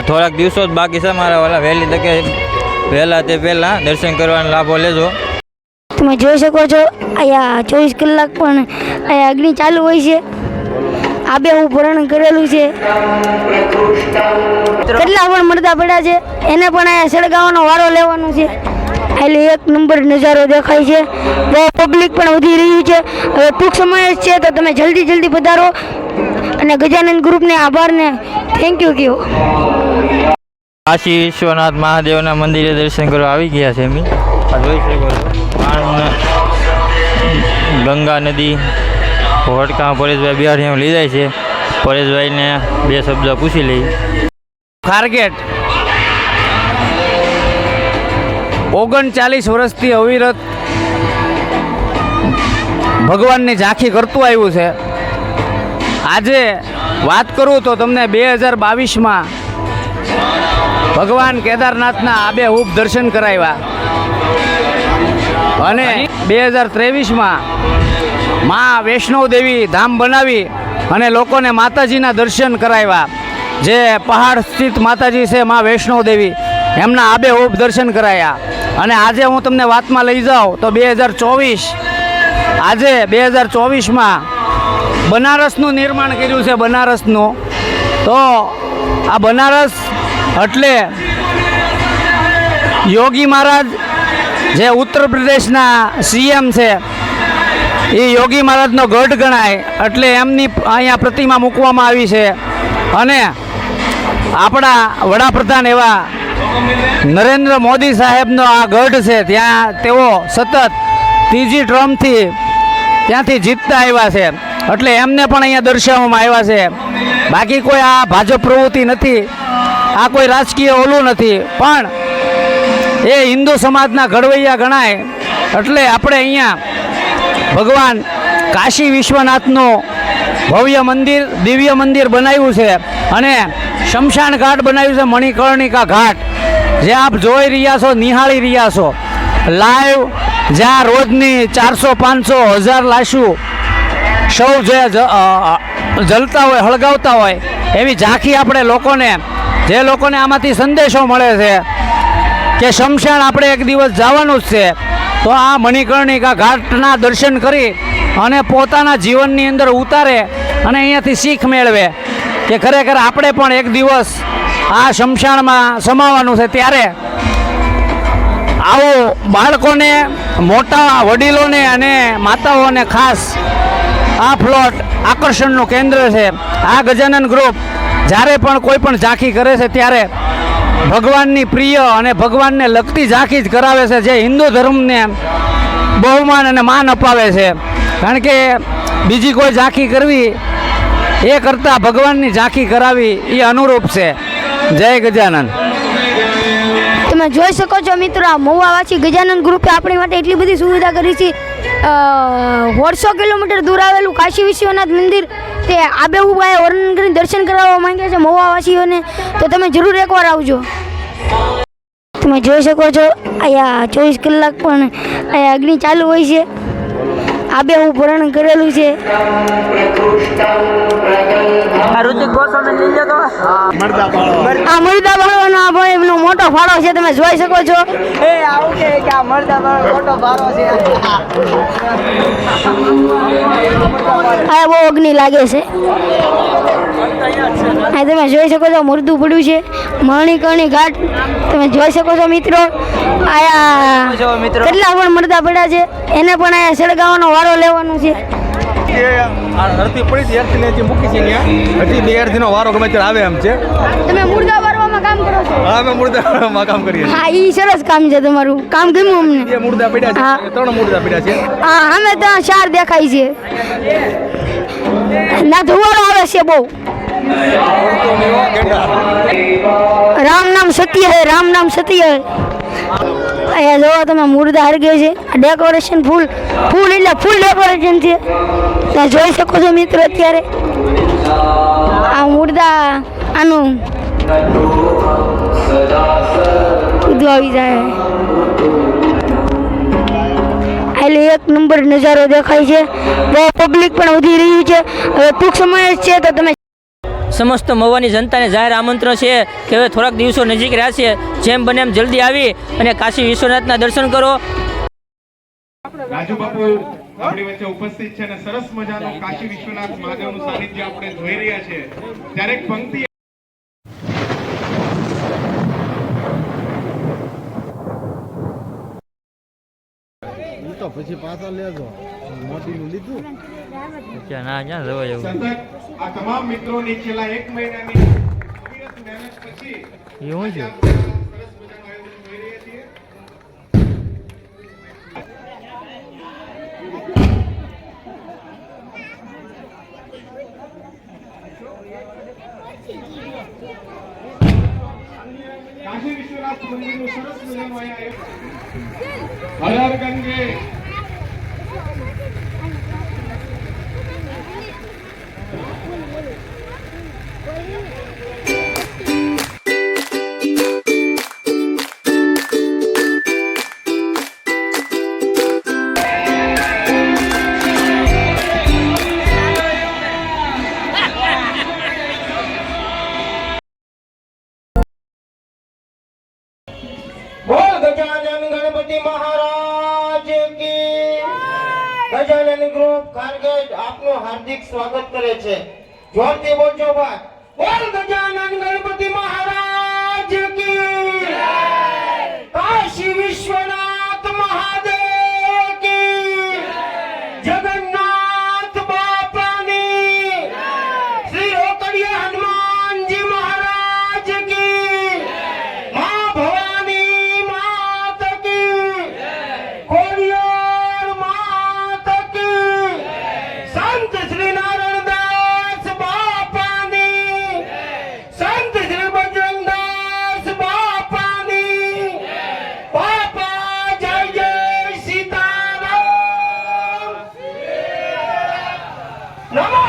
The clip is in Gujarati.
થોડાક દિવસો જ બાકી છે મારા વાલા, વહેલી તકે વહેલા તે પહેલાં દર્શન કરવાનો લાભો લેજો. તમે જોઈ શકો છો અહીંયા 24 કલાક પણ અહીંયા અગ્નિ ચાલુ હોય છે. આબેહૂબ વર્ણન કરેલું છે. કેટલા પણ મરદા પડ્યા છે એને પણ અહીંયા સળગાવવાનો વારો લેવાનો છે. એટલે એક નંબર નજારો દેખાય છે. બહુ પબ્લિક પણ વધી રહ્યું છે. હવે ટૂંક સમય જ છે તો તમે જલ્દી પધારો અને ગજાનંદ ગ્રુપને આભારને થેન્ક યુ કહો. કાશી વિશ્વનાથ મહાદેવના મંદિરે દર્શન કરવા આવી ગયા છે. અમે આ જોઈ શકો છો ગંગા નદી હોડકા પરેશભાઈ બિહારી લીધા છે. પરેશભાઈને 2 શબ્દ પૂછી લઈ. ખારગેટ 39 વર્ષથી અવિરત ભગવાનની ઝાંખી કરતું આવ્યું છે. આજે વાત કરું તો તમને 2022માં ભગવાન કેદારનાથના આબેહૂબ દર્શન કરાવ્યા અને 2023માં મા વૈષ્ણોદેવી ધામ બનાવી અને લોકોને માતાજીના દર્શન કરાવ્યા. જે પહાડ સ્થિત માતાજી છે મા વૈષ્ણોદેવી, એમના આબેહૂબ દર્શન કરાયા. અને આજે હું તમને વાતમાં લઈ જાઉં તો 2024માં બનારસનું નિર્માણ કર્યું છે. બનારસનું તો આ બનારસ એટલે યોગી મહારાજ જે ઉત્તર પ્રદેશના સીએમ છે એ યોગી મહારાજનો ગઢ ગણાય એટલે એમની અહીંયા પ્રતિમા મૂકવામાં આવી છે. અને આપણા વડાપ્રધાન એવા નરેન્દ્ર મોદી સાહેબનો આ ગઢ છે, ત્યાં તેઓ સતત 3જી ટર્મથી ત્યાંથી જીતતા આવ્યા છે. એટલે એમને પણ અહીંયા દર્શાવવામાં આવ્યા છે. બાકી કોઈ આ ભાજપ પ્રવૃત્તિ નથી, આ કોઈ રાજકીય ઓલું નથી, પણ એ હિન્દુ સમાજના ઘડવૈયા ગણાય. એટલે આપણે અહીંયા ભગવાન કાશી વિશ્વનાથનું ભવ્ય મંદિર, દિવ્ય મંદિર બનાવ્યું છે. અને શમશાન ઘાટ બનાવ્યું છે, મણિકર્ણિકા ઘાટ, જે આપ જોઈ રહ્યા છો, નિહાળી રહ્યા છો લાઈવ. જ્યાં રોજની 400, 500, 1000 લાશું સૌ જે જલતા હોય, હળગાવતા હોય એવી ઝાંખી આપણે જે લોકોને આમાંથી સંદેશો મળે છે કે શમશાન આપણે એક દિવસ જવાનું જ છે, તો આ મણિકર્ણિકા ઘાટના દર્શન કરી અને પોતાના જીવનની અંદર ઉતારે અને અહીંયાથી શીખ મેળવે કે ખરેખર આપણે પણ એક દિવસ આ શમશાનમાં સમાવાનું છે. ત્યારે આવો બાળકોને, મોટા વડીલોને અને માતાઓને ખાસ આ પ્લોટ આકર્ષણનું કેન્દ્ર છે. આ ગજાનંદ ગ્રુપ જ્યારે પણ કોઈ પણ ઝાંખી કરે છે ત્યારે ભગવાનની પ્રિય અને ભગવાનને લગતી ઝાંખી જ કરાવે છે, જે હિન્દુ ધર્મને બહુમાન અને માન અપાવે છે. કારણ કે બીજી કોઈ ઝાંખી કરવી એ કરતાં ભગવાનની ઝાંખી કરાવી એ અનુરૂપ છે. જય ગજાનંદ. તમે જોઈ શકો છો મિત્રો, આ મહુવાવાસી ગજાનંદ ગ્રુપે આપણી માટે એટલી બધી સુવિધા કરી છે. 150 કિલોમીટર દૂર આવેલું કાશી વિશ્વનાથ મંદિર તે આબેહૂબ વર્ણન કરીને દર્શન કરાવવા માંગે છે મહુવાવાસીઓને, તો તમે જરૂર એકવાર આવજો. તમે જોઈ શકો છો અહીંયા 24 કલાક પણ અહીંયા અગ્નિ ચાલુ હોય છે. આબેહૂબ વર્ણન કરેલું છે. આ મરદા બાળવાનો આ ભાઈનો મોટો ફાળો છે, તમે જોઈ શકો છો. આ બહુ અગ્નિ લાગે છે. આ તમે જોઈ શકો છો મરદું પડ્યું છે, મણિકર્ણી ઘાટ તમે જોઈ શકો છો મિત્રો. આયા કેટલા પણ મરદા પડ્યા છે એને પણ અહીંયા સળગાવવાનો વારો લેવાનો છે. તમે મુર્દા વારવામાં કામ કરો છો? હા, અમે મુર્દા વારવામાં કામ કરીએ. હા, ઈ સરસ કામ છે તમારું. કામ ગમ્યું અમને. બે મુર્દા પડ્યા છે, 3 મુર્દા પડ્યા છે. હા, અમે તો 4 દેખાય છે. ના ધુવારો આવે છે બહુ. રામ નામ સત્ય હે, રામ નામ સત્ય હે. અહીંયા જોવો તમે મુર્દા હરગે છે. ડેકોરેશન ફૂલ એટલે ફૂલ ડેકોરેશન છે. તમે જોઈ શકો છો મિત્રો. અત્યારે આ મુર્દા આનું બધું આવી જાય એટલે એક નંબર નજારો દેખાય છે. બહુ પબ્લિક પણ વધી રહ્યું છે. હવે ટૂંક સમય જ છે તો તમે સમસ્ત મહુવાની જનતાને જાહેર આમંત્રણ છે કે હવે થોડાક દિવસો નજીક રહ્યા છે, જેમ બને એમ જલ્દી આવી અને કાશી વિશ્વનાથના દર્શન કરો. રાજુ બાપુ આપણી વચ્ચે ઉપસ્થિત છે અને સરસ મજાનું કાશી વિશ્વનાથ મહાદેવનું સાનિધ્ય આપણે જોઈ રહ્યા છે. ત્યારે એક પંક્તિ તો પછી પાછા લેજો મોતીનું લીધું ના ક્યાં જવા જવું સતત આ તમામ મિત્રોની છેલ્લા 1 મહિનાની અવિરત મહેનત પછી એવું છે. સરસ મજાનું આયોજન જોઈ રહ્યા છીએ. કાશી વિશ્વનાથ મંદિરનું સરસ મજાનું અહીંયા હર હર ગંગે બોલ ગજાનન ગણપતિ મહારાજ કી ગજાનન ગ્રુપ ખારગેટ આપનું હાર્દિક સ્વાગત કરે છે. જોરથી બોલજો ભાઈ. બોલ ગજાનન ગણપતિ મહારાજ કી કાશી વિશ્વનાથ મહાદેવ કી જગન્નાથ બાપાની શ્રી રોકડિયા હનુમાનજી મહારાજ કી મા ભવાની માત કી કોડિયાર માત કી સંત શ્રી નારાયણદાસ બાપાની સંત શ્રી બજરંગદાસ બાપાની બાપા જય જય સીતારામ નમો